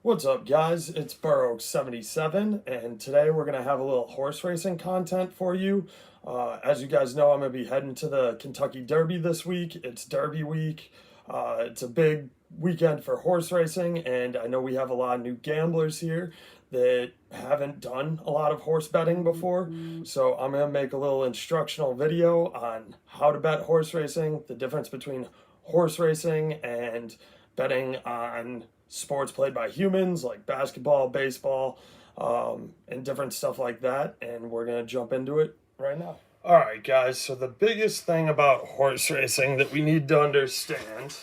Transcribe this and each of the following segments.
What's up, guys? It's burroaks77, and today we're going to have a little horse racing content for you. As you guys know, I'm going to be heading to the Kentucky Derby this week. It's Derby week. It's a big weekend for horse racing, and I know we have a lot of new gamblers here that haven't done a lot of horse betting before. So I'm going to make a little instructional video on how to bet horse racing, the difference between horse racing and betting on sports played by humans like basketball, baseball, and different stuff like that. And we're going to jump into it right now. All right, guys. So the biggest thing about horse racing that we need to understand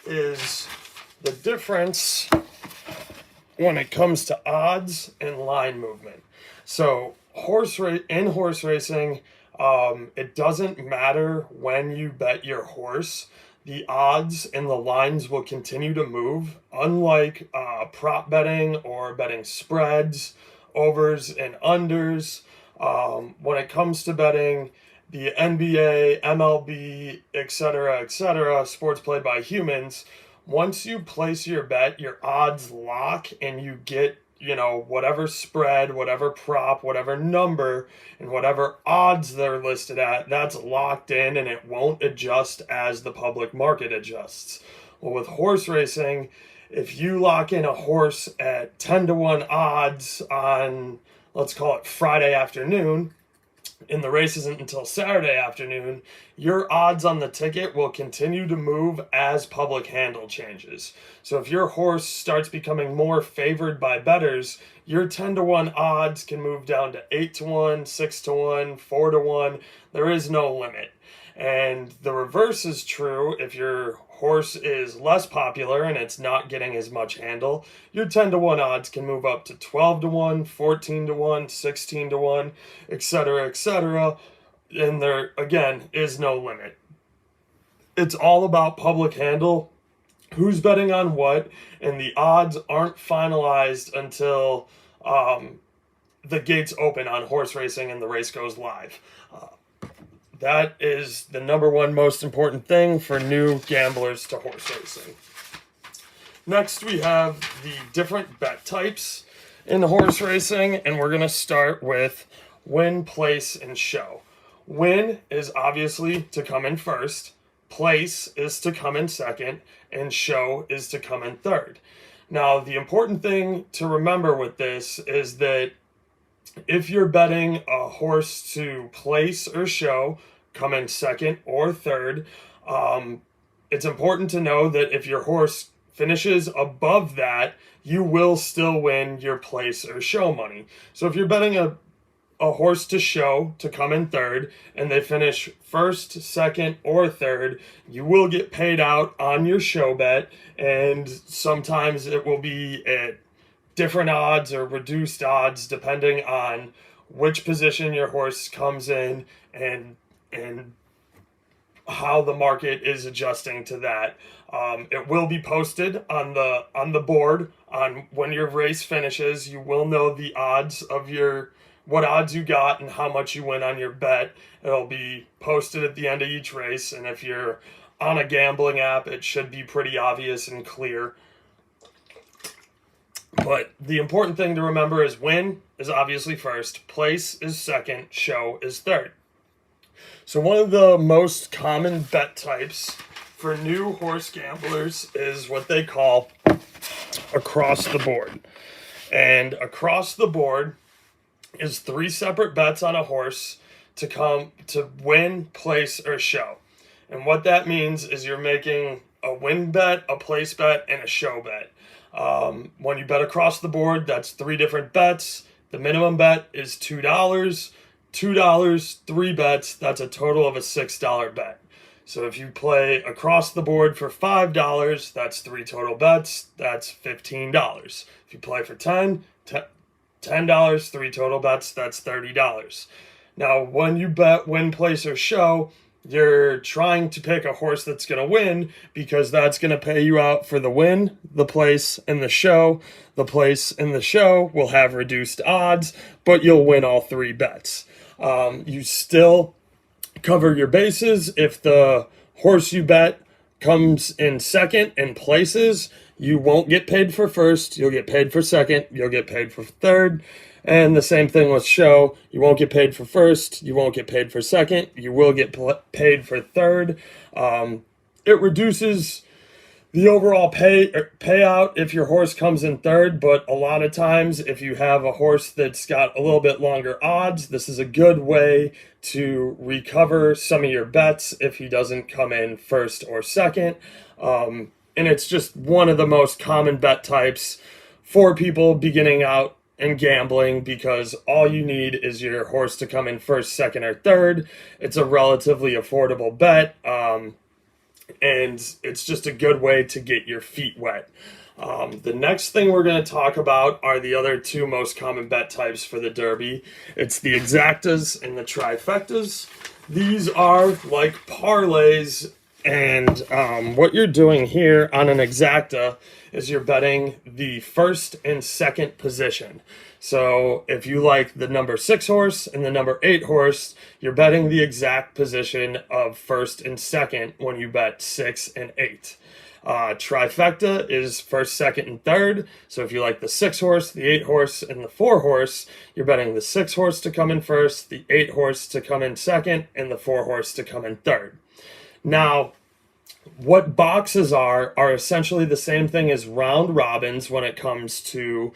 is the difference when it comes to odds and line movement. So horse racing, it doesn't matter when you bet your horse. The odds and the lines will continue to move, unlike prop betting or betting spreads, overs and unders. When it comes to betting the NBA, MLB, etc., sports played by humans, once you place your bet, your odds lock and you get, whatever spread, whatever prop, whatever number, and whatever odds they're listed at, that's locked in and it won't adjust as the public market adjusts. Well, with horse racing, if you lock in a horse at 10-1 odds on, let's call it Friday afternoon, and the race isn't until Saturday afternoon, your odds on the ticket will continue to move as public handle changes. So if your horse starts becoming more favored by bettors, your 10-1 odds can move down to 8-1, 6-1, 4-1. There is no limit. And the reverse is true. If your horse is less popular and it's not getting as much handle, your 10-1 odds can move up to 12-1, 14-1, 16-1, etc. And there, again, is no limit. It's all about public handle, who's betting on what, and the odds aren't finalized until the gates open on horse racing and the race goes live. That is the number one most important thing for new gamblers to horse racing. Next, we have the different bet types in horse racing, and we're going to start with win, place, and show. Win is obviously to come in first, place is to come in second, and show is to come in third. Now, the important thing to remember with this is that if you're betting a horse to place or show, come in second or third, it's important to know that if your horse finishes above that, you will still win your place or show money. So if you're betting a horse to show to come in third and they finish first, second, or third, you will get paid out on your show bet, and sometimes it will be at different odds or reduced odds depending on which position your horse comes in and how the market is adjusting to that. It will be posted on the board on when your race finishes. You will know the odds of what odds you got and how much you win on your bet. It'll be posted at the end of each race, and if you're on a gambling app, it should be pretty obvious and clear. But the important thing to remember is win is obviously first, place is second, show is third. So one of the most common bet types for new horse gamblers is what they call across the board. And across the board is 3 separate bets on a horse to win, place, or show. And what that means is you're making a win bet, a place bet, and a show bet. When you bet across the board, that's 3 different bets. The minimum bet is $2. $2, 3 bets, that's a total of a $6 bet. So if you play across the board for $5, that's 3 total bets, that's $15. If you play for $10, 3 total bets, that's $30. Now, when you bet win, place, or show, you're trying to pick a horse that's going to win because that's going to pay you out for the win, the place, and the show. The place and the show will have reduced odds, but you'll win all 3 bets. You still cover your bases. If the horse you bet comes in second and places, you won't get paid for first, you'll get paid for second, you'll get paid for third. And the same thing with show. You won't get paid for first, you won't get paid for second, you will get paid for third. It reduces the overall payout if your horse comes in third, but a lot of times if you have a horse that's got a little bit longer odds, this is a good way to recover some of your bets if he doesn't come in first or second. And it's just one of the most common bet types for people beginning out in gambling, because all you need is your horse to come in first, second, or third. It's a relatively affordable bet. And it's just a good way to get your feet wet. The next thing we're going to talk about are the other two most common bet types for the Derby. It's the exactas and the trifectas. These are like parlays, and what you're doing here on an exacta is you're betting the first and second position. So if you like the number 6 horse and the number 8 horse, you're betting the exact position of first and second when you bet 6 and 8. Trifecta is first, second, and third. So if you like the 6 horse, the 8 horse, and the 4 horse, you're betting the 6 horse to come in first, the 8 horse to come in second, and the 4 horse to come in third. Now, what boxes are essentially the same thing as round robins when it comes to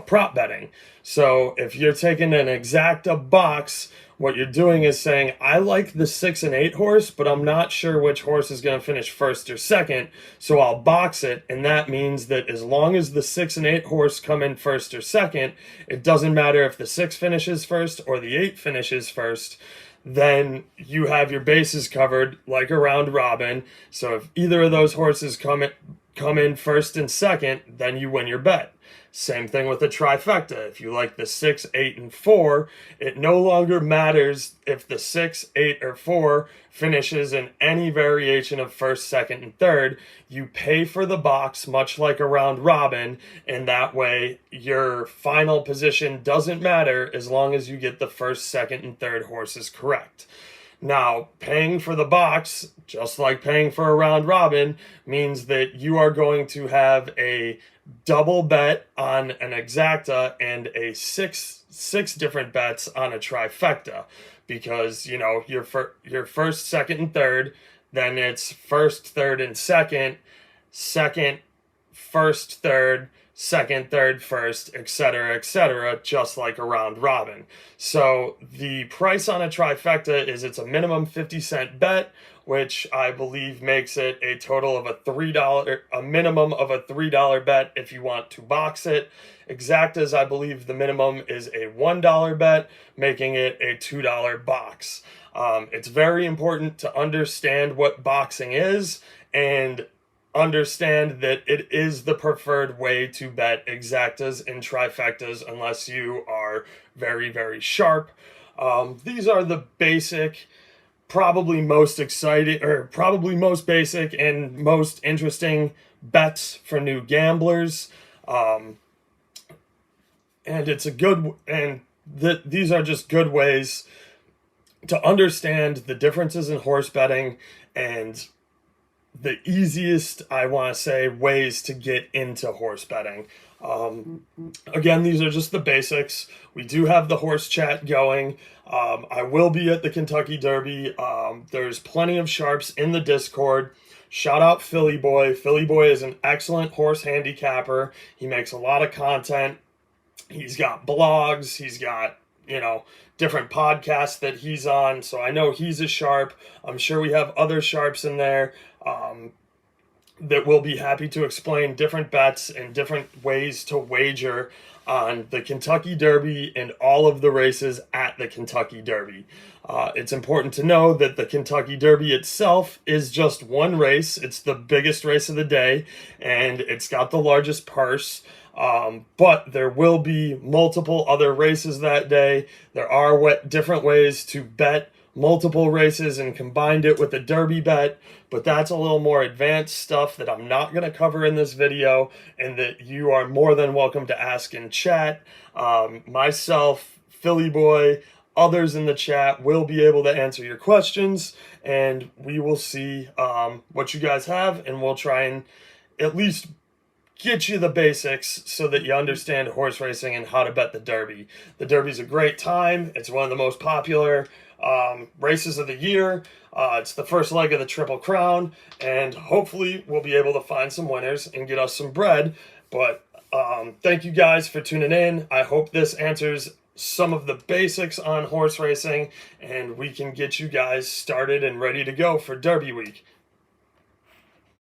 prop betting. So if you're taking an exacta box, what you're doing is saying, I like the 6 and 8 horse, but I'm not sure which horse is going to finish first or second, so I'll box it. And that means that as long as the 6 and 8 horse come in first or second, it doesn't matter if the 6 finishes first or the 8 finishes first, then you have your bases covered like a round robin. So if either of those horses come in first and second, then you win your bet. Same thing with the trifecta. If you like the 6, 8, and 4, it no longer matters if the 6, 8, or 4 finishes in any variation of first, second, and third. You pay for the box much like a round robin, and that way your final position doesn't matter as long as you get the first, second, and third horses correct. Now, paying for the box, just like paying for a round robin, means that you are going to have a double bet on an exacta and a six different bets on a trifecta, because you know your first, second, and third, then it's first, third, and second, first, third, second, third, first, etc., just like a round robin. So the price on a trifecta is it's a minimum 50-cent bet, which I believe makes it a total of a minimum of a $3 bet if you want to box it. Exactas, I believe the minimum is a $1 bet, making it a $2 box. It's very important to understand what boxing is and understand that it is the preferred way to bet exactas and trifectas unless you are very, very sharp. These are the basic, probably most exciting, or probably most basic and most interesting bets for new gamblers. And it's a good, and these are just good ways to understand the differences in horse betting and the easiest, I want to say, ways to get into horse betting. Again, these are just the basics. We do have the horse chat going. I will be at the Kentucky Derby. There's plenty of sharps in the Discord. Shout out Philly Boy. Philly Boy is an excellent horse handicapper. He makes a lot of content. He's got blogs. He's got, different podcasts that he's on. So I know he's a sharp. I'm sure we have other sharps in there that will be happy to explain different bets and different ways to wager on the Kentucky Derby and all of the races at the Kentucky Derby. It's important to know that the Kentucky Derby itself is just one race. It's the biggest race of the day, and it's got the largest purse. But there will be multiple other races that day. There are different ways to bet multiple races and combined it with a Derby bet, but that's a little more advanced stuff that I'm not going to cover in this video, and that you are more than welcome to ask in chat. Myself, Philly Boy, others in the chat will be able to answer your questions, and we will see what you guys have, and we'll try and at least get you the basics so that you understand horse racing and how to bet the Derby. The Derby's a great time. It's one of the most popular races of the year. It's the first leg of the Triple Crown, and hopefully we'll be able to find some winners and get us some bread. But thank you guys for tuning in. I hope this answers some of the basics on horse racing, and we can get you guys started and ready to go for Derby week.